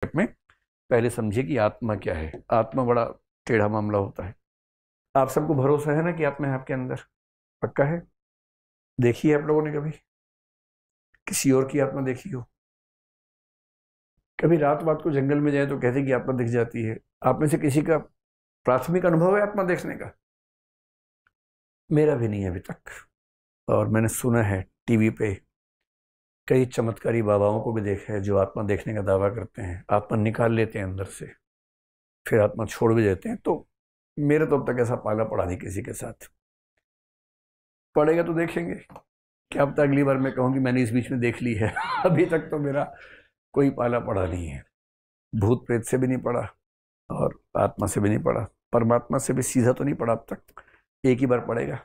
में पहले समझिए कि आत्मा क्या है। आत्मा बड़ा टेढ़ा मामला होता है। आप सबको भरोसा है ना कि आत्मा है आपके अंदर? पक्का है? देखी है आप लोगों ने कभी किसी और की आत्मा देखी हो? कभी रात बात को जंगल में जाए तो कहते कि आत्मा दिख जाती है। आप में से किसी का प्राथमिक अनुभव है आत्मा देखने का? मेरा भी नहीं है अभी तक। और मैंने सुना है टीवी पे कई चमत्कारी बाबाओं को भी देखा है जो आत्मा देखने का दावा करते हैं। आत्मा निकाल लेते हैं अंदर से, फिर आत्मा छोड़ भी देते हैं। तो मेरे तो अब तक ऐसा पाला पड़ा नहीं किसी के साथ। पड़ेगा तो देखेंगे। क्या पता अगली बार मैं कहूँ कि मैंने इस बीच में देख ली है। अभी तक तो मेरा कोई पाला पड़ा नहीं है। भूत प्रेत से भी नहीं पड़ा और आत्मा से भी नहीं पड़ा। परमात्मा से भी सीधा तो नहीं पड़ा अब तक। एक ही बार पड़ेगा।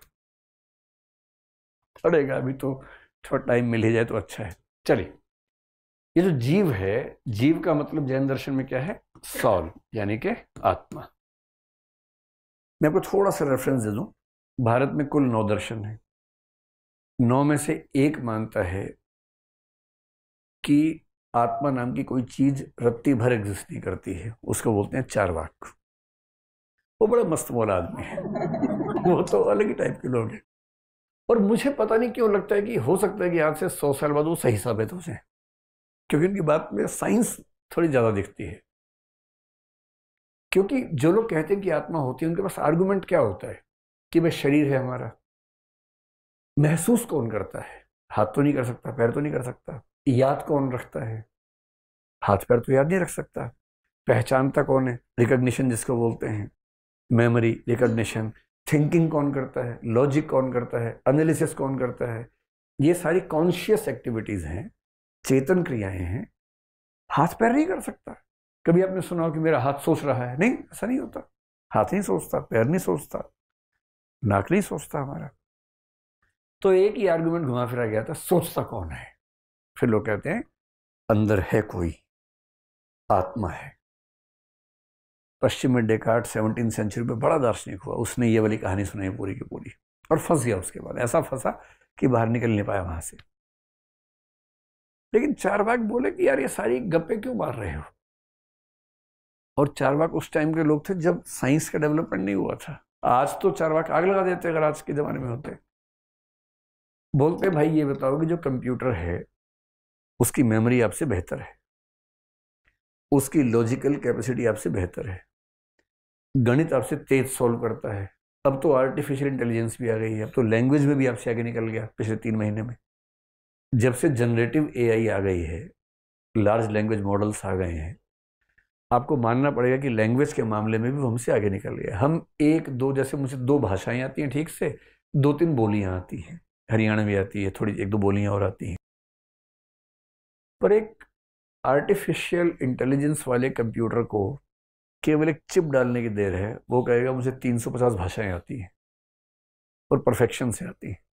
पड़ेगा अभी तो थोड़ा टाइम मिल ही जाए तो अच्छा है। चलिए, ये जो जीव है, जीव का मतलब जैन दर्शन में क्या है? सॉल, यानी कि आत्मा। मैं आपको थोड़ा सा रेफरेंस दे दूं। भारत में कुल 9 दर्शन है। 9 में से एक मानता है कि आत्मा नाम की कोई चीज रत्ती भर एग्जिस्ट नहीं करती है। उसको बोलते हैं चारवाक। वो बड़ा मस्त मौला आदमी है। वो तो अलग ही टाइप के लोग हैं। और मुझे पता नहीं क्यों लगता है कि हो सकता है कि आज से 100 साल बाद वो सही साबित हो जाए, क्योंकि उनकी बात में साइंस थोड़ी ज्यादा दिखती है। क्योंकि जो लोग कहते हैं कि आत्मा होती है, उनके पास आर्गुमेंट क्या होता है कि भाई शरीर है हमारा। महसूस कौन करता है? हाथ तो नहीं कर सकता, पैर तो नहीं कर सकता। याद कौन रखता है? हाथ पैर तो याद नहीं रख सकता। पहचानता कौन है? रिकॉग्निशन जिसको बोलते हैं, मेमोरी, रिकॉग्निशन। थिंकिंग कौन करता है? लॉजिक कौन करता है? एनालिसिस कौन करता है? ये सारी कॉन्शियस एक्टिविटीज हैं, चेतन क्रियाएं हैं। हाथ पैर नहीं कर सकता। कभी आपने सुना हो कि मेरा हाथ सोच रहा है? नहीं, ऐसा नहीं होता। हाथ नहीं सोचता, पैर नहीं सोचता, नाक नहीं सोचता हमारा। तो एक ही आर्गुमेंट घुमा फिरा गया था, सोचता कौन है? फिर लोग कहते हैं अंदर है कोई, आत्मा है। पश्चिम में डेकार्ट 17वीं सेंचुरी में बड़ा दार्शनिक हुआ, उसने ये वाली कहानी सुनाई पूरी की पूरी, और फंस गया। उसके बाद ऐसा फंसा कि बाहर निकल नहीं पाया वहां से। लेकिन चारवाक बोले कि यार ये सारी गप्पे क्यों मार रहे हो? और चारवाक उस टाइम के लोग थे जब साइंस का डेवलपमेंट नहीं हुआ था। आज तो चारवाक आग लगा देते अगर आज के जमाने में होते। बोलते भाई ये बताओ कि जो कंप्यूटर है उसकी मेमोरी आपसे बेहतर है, उसकी लॉजिकल कैपेसिटी आपसे बेहतर है, गणित आपसे तेज सॉल्व करता है। अब तो आर्टिफिशियल इंटेलिजेंस भी आ गई है। अब तो लैंग्वेज में भी आपसे आगे निकल गया पिछले 3 महीने में। जब से जनरेटिव एआई आ गई है, लार्ज लैंग्वेज मॉडल्स आ गए हैं, आपको मानना पड़ेगा कि लैंग्वेज के मामले में भी वो हमसे आगे निकल गया। हम एक दो, जैसे मुझे 2 भाषाएं आती हैं ठीक से, 2-3 बोलियां आती हैं, हरियाणवी आती है थोड़ी, 1-2 बोलियां और आती हैं। पर एक आर्टिफिशियल इंटेलिजेंस वाले कंप्यूटर को केवल एक चिप डालने की देर है, वो कहेगा मुझे 350 भाषाएं आती हैं और परफेक्शन से आती हैं।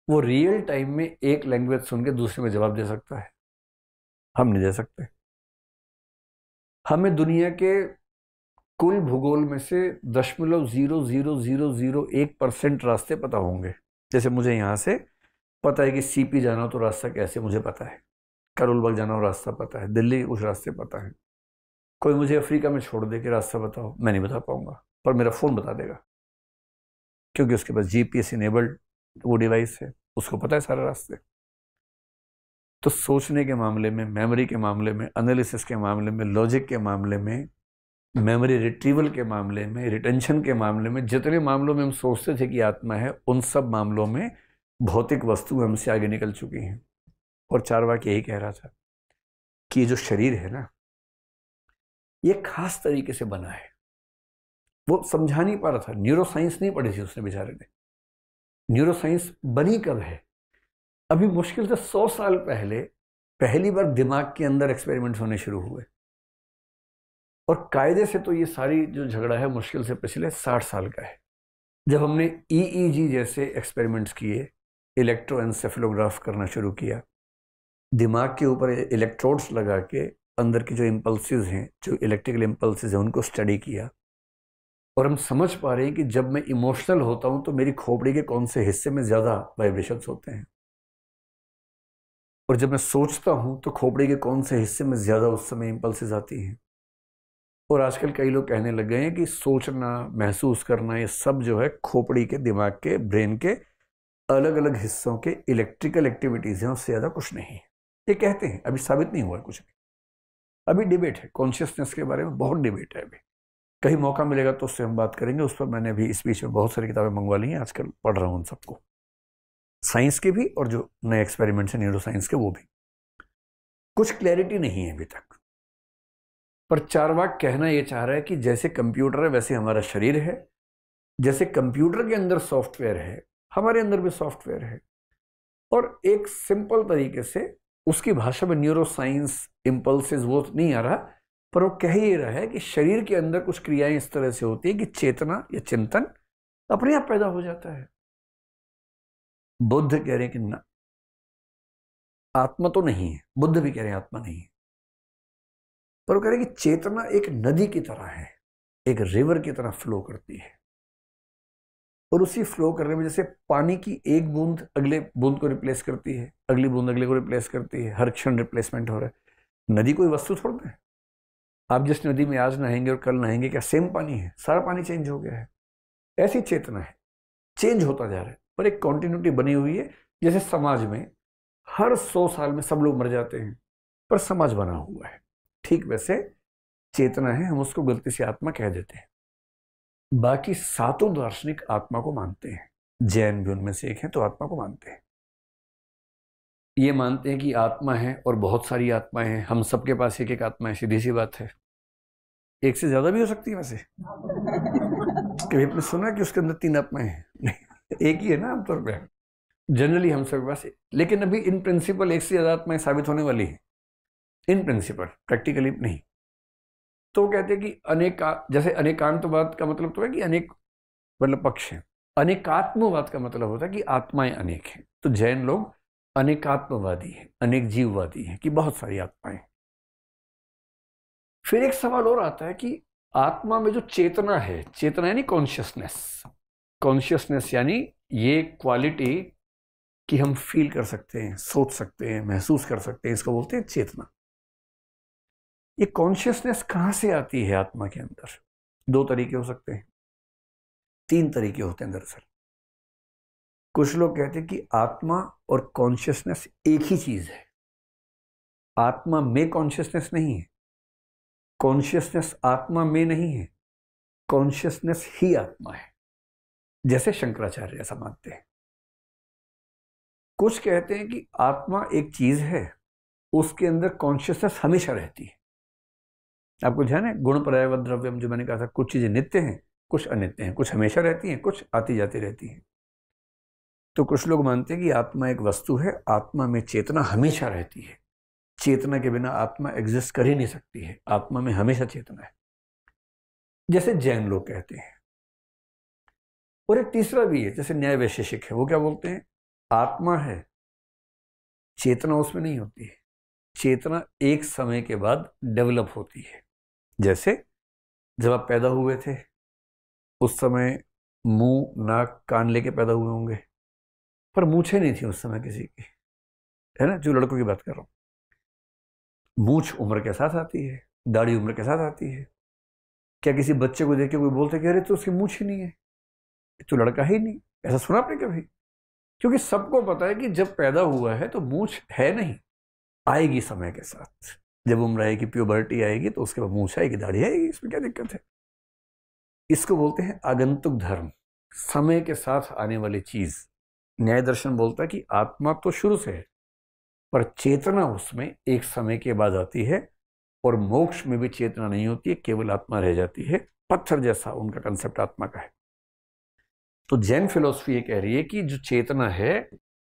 वो रियल टाइम में एक लैंग्वेज सुन के दूसरे में जवाब दे सकता है। हम नहीं दे सकते। हमें दुनिया के कुल भूगोल में से 0.00001% रास्ते पता होंगे। जैसे मुझे यहाँ से पता है कि सीपी जाना हो तो रास्ता कैसे, मुझे पता है। करोल बाग जाना हो रास्ता पता है, दिल्ली के कुछ रास्ते पता है। कोई मुझे अफ्रीका में छोड़ दे के रास्ता बताओ, मैं नहीं बता पाऊंगा, पर मेरा फोन बता देगा, क्योंकि उसके पास जीपीएस इनेबल्ड वो डिवाइस है, उसको पता है सारे रास्ते। तो सोचने के मामले में, मेमोरी के मामले में, एनालिसिस के मामले में, लॉजिक के मामले में, मेमोरी रिट्रीवल के मामले में, रिटेंशन के मामले में, जितने मामलों में हम सोचते थे कि आत्मा है, उन सब मामलों में भौतिक वस्तु हमसे आगे निकल चुकी हैं। और चारवाक यही कह रहा था कि ये जो शरीर है ना, ये खास तरीके से बना है। वो समझा नहीं पा रहा था। न्यूरो साइंस नहीं पढ़ी थी उसने बेचारे ने। न्यूरो साइंस बनी कब है? अभी मुश्किल से 100 साल पहले पहली बार दिमाग के अंदर एक्सपेरिमेंट्स होने शुरू हुए। और कायदे से तो ये सारी जो झगड़ा है मुश्किल से पिछले 60 साल का है। जब हमने ईईजी जैसे एक्सपेरिमेंट्स किए, इलेक्ट्रोएन्सेफेलोग्राफ करना शुरू किया, दिमाग के ऊपर इलेक्ट्रोड्स लगा के अंदर की जो इम्पल्सिस हैं, जो इलेक्ट्रिकल इम्पल्सिस हैं, उनको स्टडी किया, और हम समझ पा रहे हैं कि जब मैं इमोशनल होता हूं तो मेरी खोपड़ी के कौन से हिस्से में ज्यादा वाइब्रेशंस होते हैं। और जब मैं सोचता हूं तो खोपड़ी के कौन से हिस्से में ज्यादा उस समय इंपल्सेस आती हैं। और आजकल कई लोग कहने लग गए हैं कि सोचना, महसूस करना, ये सब जो है खोपड़ी के, दिमाग के, ब्रेन के अलग अलग हिस्सों के इलेक्ट्रिकल एक्टिविटीज हैं, उससे ज्यादा कुछ नहीं है। ये कहते हैं, अभी साबित नहीं हुआ है कुछ भी। अभी डिबेट है कॉन्शियसनेस के बारे में, बहुत डिबेट है। अभी कहीं मौका मिलेगा तो उससे हम बात करेंगे। उस पर मैंने अभी इस बीच में बहुत सारी किताबें मंगवा ली हैं, आजकल पढ़ रहा हूं उन सबको, साइंस के भी और जो नए एक्सपेरिमेंट्स हैं न्यूरो साइंस के, वो भी। कुछ क्लैरिटी नहीं है अभी तक, पर चार्वाक कहना यह चाह रहा है कि जैसे कंप्यूटर है वैसे हमारा शरीर है, जैसे कंप्यूटर के अंदर सॉफ्टवेयर है, हमारे अंदर भी सॉफ्टवेयर है। और एक सिंपल तरीके से उसकी भाषा में न्यूरो साइंस इंपल्सेस वो नहीं आ रहा, पर वो कह ही रहा है कि शरीर के अंदर कुछ क्रियाएं इस तरह से होती है कि चेतना या चिंतन अपने आप पैदा हो जाता है। बुद्ध कह रहे हैं कि ना, आत्मा तो नहीं है। बुद्ध भी कह रहे हैं आत्मा नहीं है, पर वो कह रहे हैं कि चेतना एक नदी की तरह है, एक रिवर की तरह फ्लो करती है। और उसी फ्लो करने में जैसे पानी की एक बूंद अगले बूंद को रिप्लेस करती है, अगली बूंद अगले को रिप्लेस करती है, हर क्षण रिप्लेसमेंट हो रहा है। नदी कोई वस्तु थोड़ा है। आप जिस नदी में आज नहाएंगे और कल नहाएंगे, क्या सेम पानी है? सारा पानी चेंज हो गया है। ऐसी चेतना है, चेंज होता जा रहा है, पर एक कॉन्टिन्यूटी बनी हुई है। जैसे समाज में हर 100 साल में सब लोग मर जाते हैं, पर समाज बना हुआ है, ठीक वैसे चेतना है, हम उसको गलती से आत्मा कह देते हैं। बाकी सातों दार्शनिक आत्मा को मानते हैं, जैन भी उनमें से एक है, तो आत्मा को मानते हैं। ये मानते हैं कि आत्मा है और बहुत सारी आत्माएं हैं, हम सबके पास एक एक आत्मा है, सीधी सी बात है। एक से ज्यादा भी हो सकती है वैसे। कभी आपने सुना कि उसके अंदर 3 आत्माएं हैं? नहीं, एक ही है ना आमतौर पर, जनरली हम सबके पास। लेकिन अभी इन प्रिंसिपल एक से ज्यादा आत्माएं साबित होने वाली है, इन प्रिंसिपल, प्रैक्टिकली नहीं। तो कहते हैं कि जैसे अनेकांतवाद का मतलब तो है कि अनेक मतलब पक्ष है। अनेकात्मवाद का मतलब होता है कि आत्माएं अनेक हैं। तो जैन लोग अनेकात्मवादी हैं, अनेक जीववादी हैं, कि बहुत सारी आत्माएं। फिर एक सवाल और आता है कि आत्मा में जो चेतना है, चेतना यानी कॉन्शियसनेस, कॉन्शियसनेस यानी ये क्वालिटी कि हम फील कर सकते हैं, सोच सकते हैं, महसूस कर सकते हैं, इसको बोलते हैं चेतना। ये कॉन्शियसनेस कहां से आती है आत्मा के अंदर? 2 तरीके हो सकते हैं, 3 तरीके होते हैं दरअसल। कुछ लोग कहते हैं कि आत्मा और कॉन्शियसनेस एक ही चीज है। आत्मा में कॉन्शियसनेस नहीं है, कॉन्शियसनेस आत्मा में नहीं है, कॉन्शियसनेस ही आत्मा है, जैसे शंकराचार्य ऐसा मानते हैं। कुछ कहते हैं कि आत्मा एक चीज है, उसके अंदर कॉन्शियसनेस हमेशा रहती है। आपको ध्यान है गुण पर्यायवत द्रव्यम, जो मैंने कहा था, कुछ चीजें नित्य हैं, कुछ अनित्य हैं, कुछ हमेशा रहती हैं, कुछ आती जाती रहती हैं। तो कुछ लोग मानते हैं कि आत्मा एक वस्तु है, आत्मा में चेतना हमेशा रहती है, चेतना के बिना आत्मा एग्जिस्ट कर ही नहीं सकती है, आत्मा में हमेशा चेतना है, जैसे जैन लोग कहते हैं। और एक तीसरा भी है, जैसे न्याय वैशेषिक है, वो क्या बोलते हैं? आत्मा है, चेतना उसमें नहीं होती है, चेतना एक समय के बाद डेवलप होती है। जैसे जब आप पैदा हुए थे उस समय मुंह, नाक, कान लेके पैदा हुए होंगे, पर मूछें नहीं थी उस समय किसी की, है ना? जो लड़कों की बात कर रहा हूं। मूछ उम्र के साथ आती है, दाढ़ी उम्र के साथ आती है। क्या किसी बच्चे को देख के कोई बोलते कि अरे तो उसकी मूछ ही नहीं है, तो लड़का ही नहीं? ऐसा सुना आपने कभी? क्योंकि सबको पता है कि जब पैदा हुआ है तो मूछ है नहीं, आएगी समय के साथ। जब उम्र आएगी, प्यूबर्टी आएगी, तो उसके बाद मूछ आएगी, दाढ़ी आएगी, इसमें क्या दिक्कत है? इसको बोलते हैं आगंतुक धर्म, समय के साथ आने वाली चीज। न्याय दर्शन बोलता है कि आत्मा तो शुरू से है, पर चेतना उसमें एक समय के बाद आती है। और मोक्ष में भी चेतना नहीं होती है, केवल आत्मा रह जाती है, पत्थर जैसा उनका कंसेप्ट आत्मा का है। तो जैन फिलोसफी ये कह रही है कि जो चेतना है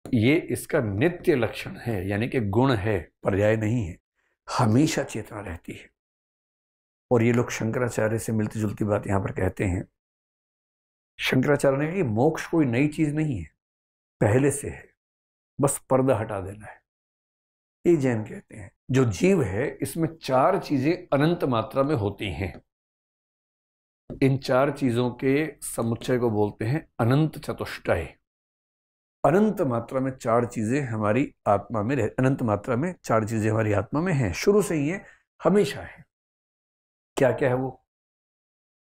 ये इसका नित्य लक्षण है, यानी कि गुण है, पर्याय नहीं है, हमेशा चेतना रहती है। और ये लोग शंकराचार्य से मिलती जुलती बात यहां पर कहते हैं। शंकराचार्य ने कहा कि मोक्ष कोई नई चीज नहीं है, पहले से है, बस पर्दा हटा देना है। ये जैन कहते हैं जो जीव है इसमें 4 चीजें अनंत मात्रा में होती हैं। इन 4 चीजों के समुच्चय को बोलते हैं अनंत चतुष्टय। अनंत मात्रा में चार चीजें हमारी आत्मा में अनंत मात्रा में चार चीजें हमारी आत्मा में हैं, शुरू से ही है, हमेशा है। क्या क्या है वो?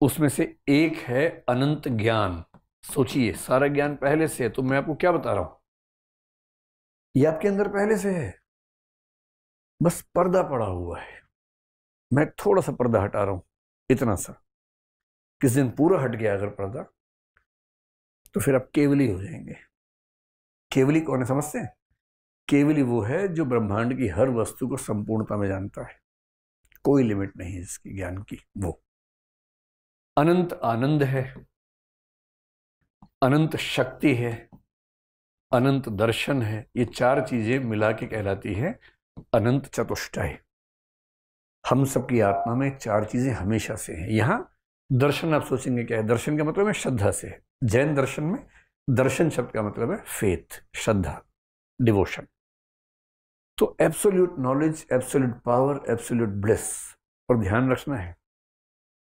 उसमें से एक है अनंत ज्ञान। सोचिए, सारा ज्ञान पहले से है, तो मैं आपको क्या बता रहा हूं, ये आपके अंदर पहले से है, बस पर्दा पड़ा हुआ है। मैं थोड़ा सा पर्दा हटा रहा हूं, इतना सा। किस दिन पूरा हट गया अगर पर्दा, तो फिर आप केवली हो जाएंगे। केवली कौन है समझते हैं? केवली वो है जो ब्रह्मांड की हर वस्तु को संपूर्णता में जानता है, कोई लिमिट नहीं है इसकी ज्ञान की। वो अनंत आनंद है, अनंत शक्ति है, अनंत दर्शन है। ये चार चीजें मिला के कहलाती है अनंत चतुष्टय। हम सबकी आत्मा में चार चीजें हमेशा से हैं। यहां दर्शन आप सोचेंगे क्या है? दर्शन का मतलब है श्रद्धा से है। जैन दर्शन में दर्शन शब्द का मतलब है फेथ, श्रद्धा, डिवोशन। तो absolute knowledge, absolute power, absolute bliss. और ध्यान रखना है,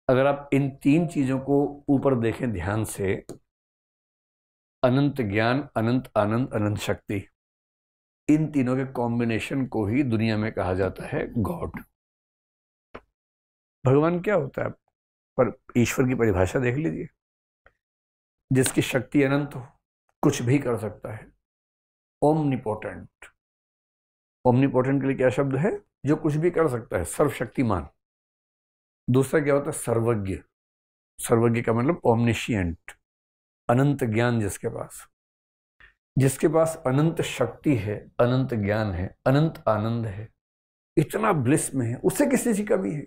अगर आप इन तीन चीजों को ऊपर देखें ध्यान से, अनंत ज्ञान, अनंत आनंद, अनंत शक्ति, इन तीनों के कॉम्बिनेशन को ही दुनिया में कहा जाता है गॉड। भगवान क्या होता है? पर ईश्वर की परिभाषा देख लीजिए, जिसकी शक्ति अनंत हो, कुछ भी कर सकता है, ओमनिपोटेंट। ओमनिपोटेंट के लिए क्या शब्द है? जो कुछ भी कर सकता है, सर्वशक्तिमान। दूसरा क्या होता है? सर्वज्ञ। सर्वज्ञ का मतलब ओमनिशियंट, अनंत ज्ञान जिसके पास अनंत शक्ति है, अनंत ज्ञान है, अनंत आनंद है, इतना ब्लिस में है, उससे किसी चीज की कमी है?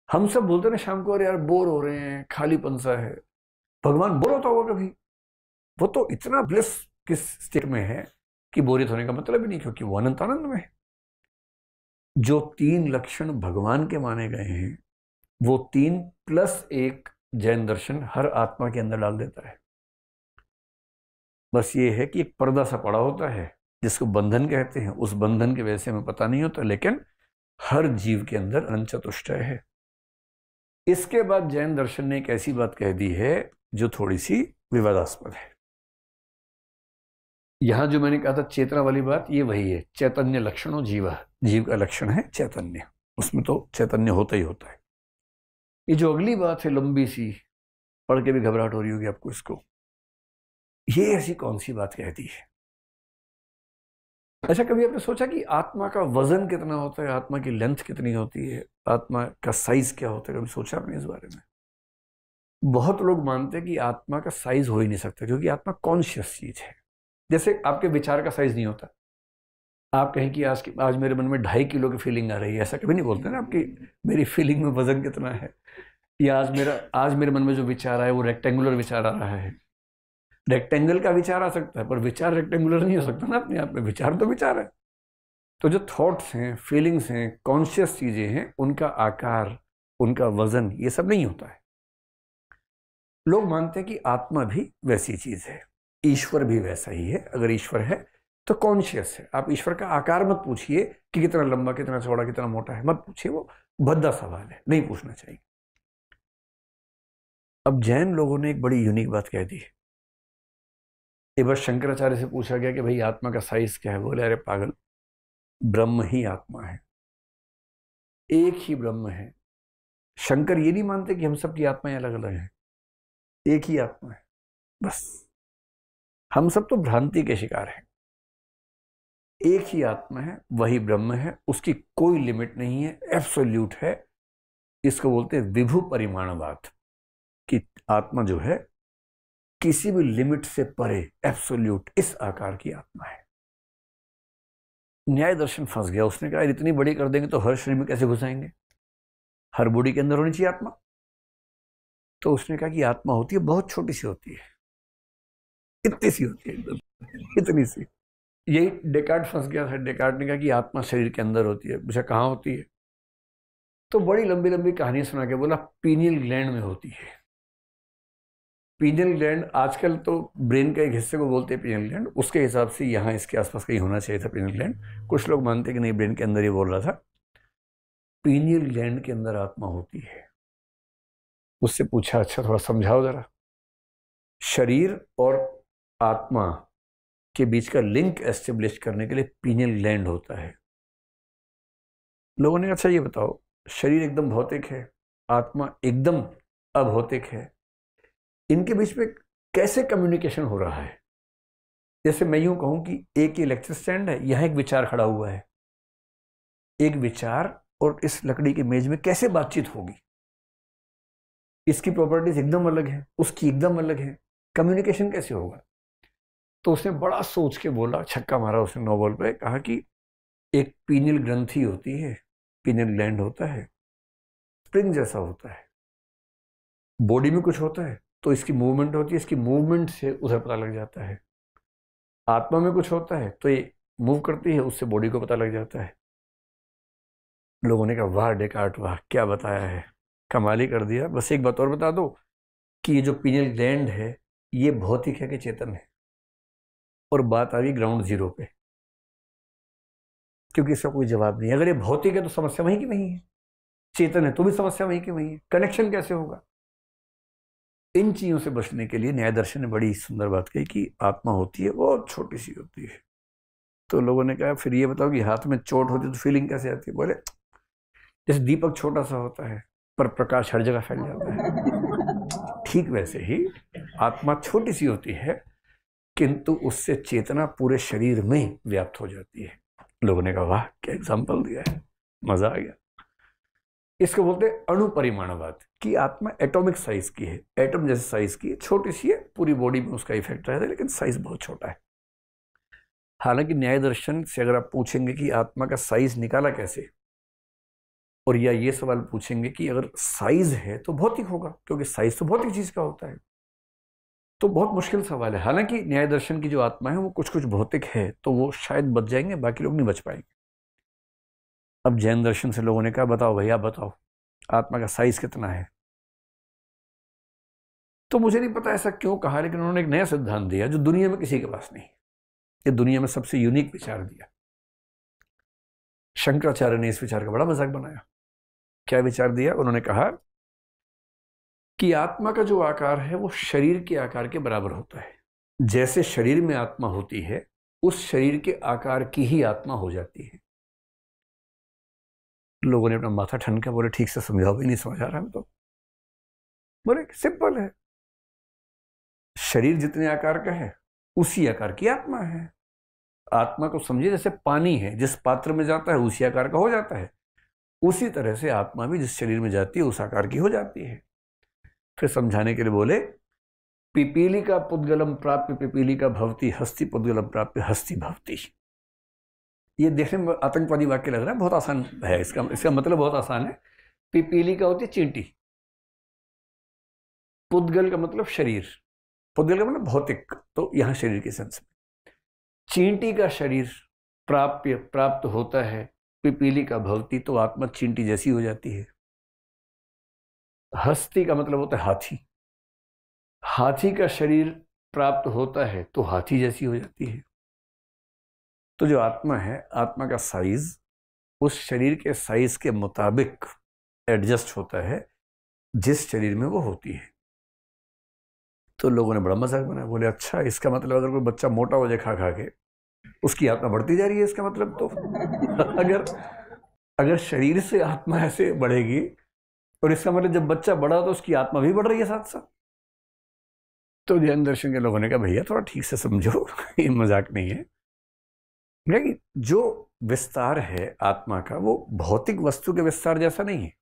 हम सब बोलते ना शाम को, अरे यार बोर हो रहे हैं, खालीपन सा है। भगवान बोर होता होगा कभी? वो तो इतना ब्लिस किस स्टेट में है कि बोरियत होने का मतलब ही नहीं, क्योंकि वो अनंत आनंद में है। जो तीन लक्षण भगवान के माने गए हैं, वो 3+1 जैन दर्शन हर आत्मा के अंदर डाल देता है। बस ये है कि एक पर्दा सा पड़ा होता है जिसको बंधन कहते हैं, उस बंधन की वजह से हमें पता नहीं होता, लेकिन हर जीव के अंदर अनंत चतुष्टय है। इसके बाद जैन दर्शन ने एक ऐसी बात कह दी है जो थोड़ी सी विवादास्पद है। यहां जो मैंने कहा था चेतना वाली बात, ये वही है, चैतन्य लक्षणों जीव। जीव का लक्षण है चैतन्य, उसमें तो चैतन्य होता ही होता है। ये जो अगली बात है लंबी सी, पढ़ के भी घबराहट हो रही होगी आपको इसको, ये ऐसी कौन सी बात कहती है? अच्छा, कभी आपने सोचा कि आत्मा का वजन कितना होता है, आत्मा की लेंथ कितनी होती है, आत्मा का साइज क्या होता है? कभी सोचा आपने इस बारे में? बहुत लोग मानते हैं कि आत्मा का साइज हो ही नहीं सकता, क्योंकि आत्मा कॉन्शियस चीज है। जैसे आपके विचार का साइज नहीं होता। आप कहें कि आज मेरे मन में 2.5 किलो की फीलिंग आ रही है, ऐसा कभी नहीं बोलते ना आपकी मेरी फीलिंग में वजन कितना है। या आज मेरे मन में जो विचार आया वो रेक्टेंगुलर विचार आ रहा है। रेक्टेंगल का विचार आ सकता है, पर विचार रेक्टेंगुलर नहीं हो सकता ना अपने आप में। विचार तो विचार है। तो जो थॉट्स हैं, फीलिंग्स हैं, कॉन्शियस चीजें हैं, उनका आकार, उनका वजन, ये सब नहीं होता है। लोग मानते हैं कि आत्मा भी वैसी चीज है, ईश्वर भी वैसा ही है। अगर ईश्वर है तो कॉन्शियस है। आप ईश्वर का आकार मत पूछिए कि कितना लंबा, कितना चौड़ा, कितना मोटा है, मत पूछिए, वो भद्दा सवाल है, नहीं पूछना चाहिए। अब जैन लोगों ने एक बड़ी यूनिक बात कह दी है। एक बार शंकराचार्य से पूछा गया कि भाई आत्मा का साइज क्या है? बोले, अरे पागल, ब्रह्म ही आत्मा है, एक ही ब्रह्म है। शंकर ये नहीं मानते कि हम सबकी आत्माएं अलग अलग हैं, एक ही आत्मा है बस। हम सब तो भ्रांति के शिकार हैं। एक ही आत्मा है, वही ब्रह्म है, उसकी कोई लिमिट नहीं है, एब्सोल्यूट है। इसको बोलते हैं विभु परिमाणवाद, कि आत्मा जो है किसी भी लिमिट से परे, एब्सोल्यूट, इस आकार की आत्मा है। न्याय दर्शन फंस गया। उसने कहा इतनी बड़ी कर देंगे तो हर शरीर में कैसे घुसाएंगे? हर बॉडी के अंदर होनी चाहिए आत्मा। तो उसने कहा कि आत्मा होती है, बहुत छोटी सी होती है, इतनी सी होती है, एकदम इतनी सी। यही डेकार्ड फंस गया था। डेकार्ड ने कहा कि आत्मा शरीर के अंदर होती है। पूछा कहाँ होती है? तो बड़ी लंबी लंबी कहानी सुना के बोला पीनियल ग्लैंड में होती है। पीनियल ग्लैंड, आजकल तो ब्रेन के एक हिस्से को बोलते हैं पीनियल ग्लैंड, उसके हिसाब से यहाँ इसके आसपास कहीं होना चाहिए था पीनियल ग्लैंड। कुछ लोग मानते हैं कि नहीं, ब्रेन के अंदर ही बोल रहा था। पीनियल ग्लैंड के अंदर आत्मा होती है। उससे पूछा अच्छा थोड़ा समझाओ जरा। शरीर और आत्मा के बीच का लिंक एस्टेब्लिश करने के लिए पीनियल ग्लैंड होता है। लोगों ने कहा अच्छा ये बताओ, शरीर एकदम भौतिक है, आत्मा एकदम अभौतिक है, इनके बीच में कैसे कम्युनिकेशन हो रहा है? जैसे मैं यूं कहूं कि एक इलेक्ट्रिक स्टैंड है, यहां एक विचार खड़ा हुआ है, एक विचार और इस लकड़ी की मेज में कैसे बातचीत होगी? इसकी प्रॉपर्टीज एकदम अलग है, उसकी एकदम अलग है, कम्युनिकेशन कैसे होगा? तो उसने बड़ा सोच के बोला, छक्का मारा उसने 9 बॉल पे, कहा कि एक पीनियल ग्रंथि होती है, पीनियल ग्लैंड होता है, स्प्रिंग जैसा होता है, बॉडी में कुछ होता है तो इसकी मूवमेंट होती है, इसकी मूवमेंट से उधर पता लग जाता है। आत्मा में कुछ होता है तो ये मूव करती है, उससे बॉडी को पता लग जाता है। लोगों ने कहा वाह डेकार्ट वाह, क्या बताया है, कमाल ही कर दिया। बस एक बात और बता दो कि ये जो पीनियल ग्लैंड है ये भौतिक है कि चेतन है? और बात आ गई ग्राउंड जीरो पे, क्योंकि इसका कोई जवाब नहीं है। अगर ये भौतिक है तो समस्या वहीं की वहीं है, चेतन है तो भी समस्या वहीं की वहीं है, कनेक्शन कैसे होगा? इन चीजों से बचने के लिए न्याय दर्शन ने बड़ी सुंदर बात कही कि आत्मा होती है बहुत छोटी सी होती है। तो लोगों ने कहा फिर ये बताओ कि हाथ में चोट होती है तो फीलिंग कैसे आती है? बोले जैसे दीपक छोटा सा होता है पर प्रकाश हर जगह फैल जाता है, ठीक वैसे ही आत्मा छोटी सी होती है किंतु उससे चेतना पूरे शरीर में व्याप्त हो जाती है। लोगों ने कहा वाह क्या एग्जाम्पल दिया है, मजा आ गया। इसको बोलते हैं अणुपरिमाणवाद, कि आत्मा एटॉमिक साइज की है, एटम जैसे साइज की है, छोटी सी है, पूरी बॉडी में उसका इफेक्ट रहता है लेकिन साइज बहुत छोटा है। हालांकि न्याय दर्शन से अगर आप पूछेंगे कि आत्मा का साइज निकाला कैसे, और या ये सवाल पूछेंगे कि अगर साइज है तो भौतिक होगा क्योंकि साइज तो भौतिक चीज का होता है, तो बहुत मुश्किल सवाल है। हालांकि न्याय दर्शन की जो आत्मा है वो कुछ कुछ भौतिक है तो वो शायद बच जाएंगे, बाकी लोग नहीं बच पाएंगे। अब जैन दर्शन से लोगों ने कहा बताओ भैया बताओ आत्मा का साइज कितना है? तो मुझे नहीं पता ऐसा क्यों कहा, लेकिन उन्होंने एक नया सिद्धांत दिया जो दुनिया में किसी के पास नहीं, ये दुनिया में सबसे यूनिक विचार दिया। शंकराचार्य ने इस विचार का बड़ा मजाक बनाया। क्या विचार दिया? उन्होंने कहा कि आत्मा का जो आकार है वो शरीर के आकार के बराबर होता है। जैसे शरीर में आत्मा होती है उस शरीर के आकार की ही आत्मा हो जाती है। लोगों ने अपना माथा ठनका, बोले ठीक से समझाओ, भी नहीं समझ आ रहा है। तो बोले सिंपल है, शरीर जितने आकार का है उसी आकार की आत्मा है। आत्मा को समझिए जैसे पानी है, जिस पात्र में जाता है उसी आकार का हो जाता है, उसी तरह से आत्मा भी जिस शरीर में जाती है उस आकार की हो जाती है। फिर समझाने के लिए बोले पिपीली का पुद्गलम प्राप्य पिपीली का भवती, हस्ति पुद्गलम प्राप्य हस्ति भवती। ये देखने में आतंकवादी वाक्य लग रहा है, बहुत आसान है, इसका मतलब बहुत आसान है। पिपीली का होती है चींटी, पुद्गल का मतलब शरीर, पुद्गल का मतलब भौतिक, तो यहां शरीर के सेंस में चींटी का शरीर प्राप्त होता है, पिपीली का भवती, तो आत्मा चींटी जैसी हो जाती है। हस्ती का मतलब होता है हाथी, हाथी का शरीर प्राप्त होता है तो हाथी जैसी हो जाती है। तो जो आत्मा है, आत्मा का साइज उस शरीर के साइज के मुताबिक एडजस्ट होता है जिस शरीर में वो होती है। तो लोगों ने बड़ा मजाक बनाया, बोले अच्छा इसका मतलब अगर कोई बच्चा मोटा हो जाए खा खा के, उसकी आत्मा बढ़ती जा रही है इसका मतलब? तो अगर शरीर से आत्मा ऐसे बढ़ेगी और इसका मतलब जब बच्चा बढ़ा तो उसकी आत्मा भी बढ़ रही है साथ साथ। तो जैन दर्शन के लोगों ने कहा भैया थोड़ा ठीक से समझो, ये मजाक नहीं है। लेकिन जो विस्तार है आत्मा का वो भौतिक वस्तु के विस्तार जैसा नहीं है।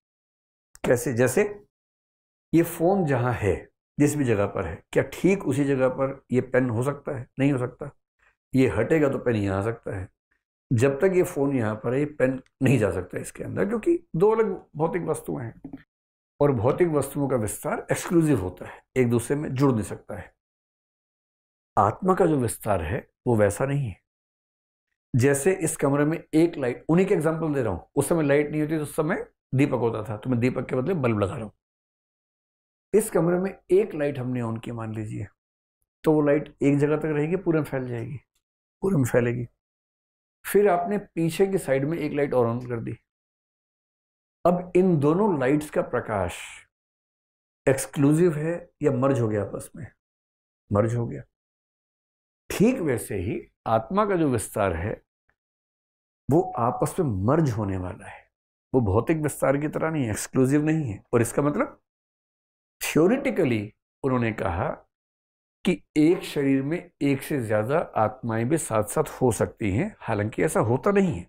कैसे? जैसे ये फोन जहां है, जिस भी जगह पर है, क्या ठीक उसी जगह पर ये पेन हो सकता है? नहीं हो सकता। ये हटेगा तो पेन यहां आ सकता है। जब तक ये फोन यहां पर है ये पेन नहीं जा सकता इसके अंदर, क्योंकि दो अलग भौतिक वस्तुएं हैं। और भौतिक वस्तुओं का विस्तार एक्सक्लूसिव होता है, एक दूसरे में जुड़ नहीं सकता है। आत्मा का जो विस्तार है वो वैसा नहीं है। जैसे इस कमरे में एक लाइट, उन्हीं के एग्जांपल दे रहा हूं, उस समय लाइट नहीं होती तो उस समय दीपक होता था, तो मैं दीपक के बदले बल्ब लगा रहा हूं। इस कमरे में एक लाइट हमने ऑन की मान लीजिए, तो वो लाइट एक जगह तक रहेगी, पूरे में फैल जाएगी, पूरे में फैलेगी। फिर आपने पीछे की साइड में एक लाइट और ऑन कर दी। अब इन दोनों लाइट्स का प्रकाश एक्सक्लूसिव है या मर्ज हो गया आपस में? मर्ज हो गया। ठीक वैसे ही आत्मा का जो विस्तार है वो आपस में मर्ज होने वाला है, वो भौतिक विस्तार की तरह नहीं है, एक्सक्लूसिव नहीं है। और इसका मतलब थ्योरेटिकली उन्होंने कहा कि एक शरीर में एक से ज्यादा आत्माएं भी साथ साथ हो सकती हैं, हालांकि ऐसा होता नहीं है,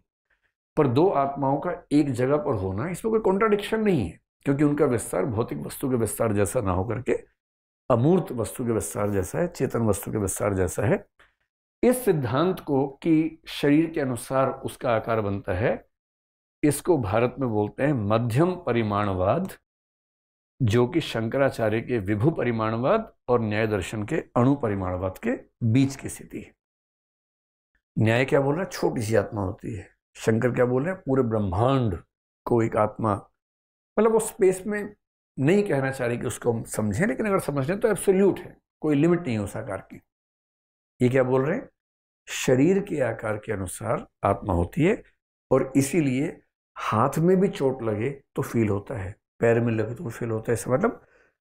पर दो आत्माओं का एक जगह पर होना इसमें कोई कॉन्ट्राडिक्शन नहीं है, क्योंकि उनका विस्तार भौतिक वस्तु के विस्तार जैसा ना होकर के अमूर्त वस्तु के विस्तार जैसा है, चेतन वस्तु के विस्तार जैसा है। इस सिद्धांत को कि शरीर के अनुसार उसका आकार बनता है, इसको भारत में बोलते हैं मध्यम परिमाणवाद, जो कि शंकराचार्य के विभु परिमाणवाद और न्याय दर्शन के अणु परिमाणवाद के बीच की स्थिति है। न्याय क्या बोल रहा है? छोटी सी आत्मा होती है। शंकर क्या बोल रहे हैं? पूरे ब्रह्मांड को एक आत्मा, मतलब वो स्पेस में नहीं कहना चाह रहे कि उसको हम समझें, लेकिन अगर समझें तो एब्सोल्यूट है, कोई लिमिट नहीं है उस आकार की। ये क्या बोल रहे हैं? शरीर के आकार के अनुसार आत्मा होती है, और इसीलिए हाथ में भी चोट लगे तो फील होता है, पैर में लगे तो फील होता है। इसका मतलब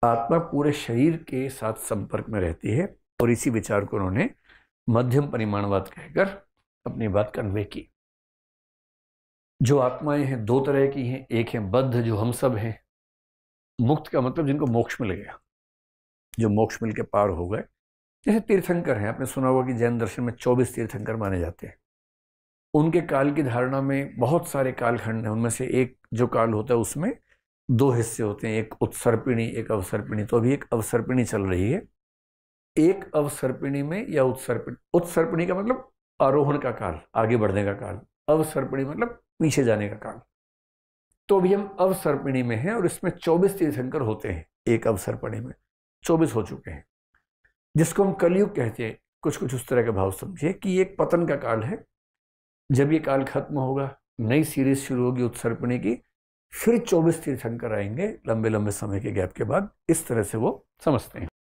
आत्मा पूरे शरीर के साथ संपर्क में रहती है, और इसी विचार को उन्होंने मध्यम परिमाणवाद कहकर अपनी बात कन्वे की। जो आत्माएं हैं दो तरह की हैं, एक है बद्ध जो हम सब हैं, मुक्त का मतलब जिनको मोक्ष मिल गया, जो मोक्ष मिल के पार हो गए, जैसे तीर्थंकर हैं। आपने सुना होगा कि जैन दर्शन में 24 तीर्थंकर माने जाते हैं। उनके काल की धारणा में बहुत सारे कालखंड हैं, उनमें से एक जो काल होता है उसमें दो हिस्से होते हैं, एक उत्सर्पिणी एक अवसर्पिणी। तो अभी एक अवसर्पिणी चल रही है। एक अवसर्पिणी में या उत्सर्पिणी का मतलब आरोहण का काल, आगे बढ़ने का काल, अवसर्पिणी मतलब पीछे जाने का काल। तो अभी हम अवसर्पिणी में हैं और इसमें 24 तीर्थंकर होते हैं। एक अवसर्पिणी में 24 हो चुके हैं, जिसको हम कलयुग कहते हैं। कुछ कुछ उस तरह का भाव समझिए कि एक पतन का काल है। जब ये काल खत्म होगा, नई सीरीज शुरू होगी उत्सर्पिणी की, फिर 24 तीर्थंकर आएंगे लंबे लंबे समय के गैप के बाद। इस तरह से वो समझते हैं।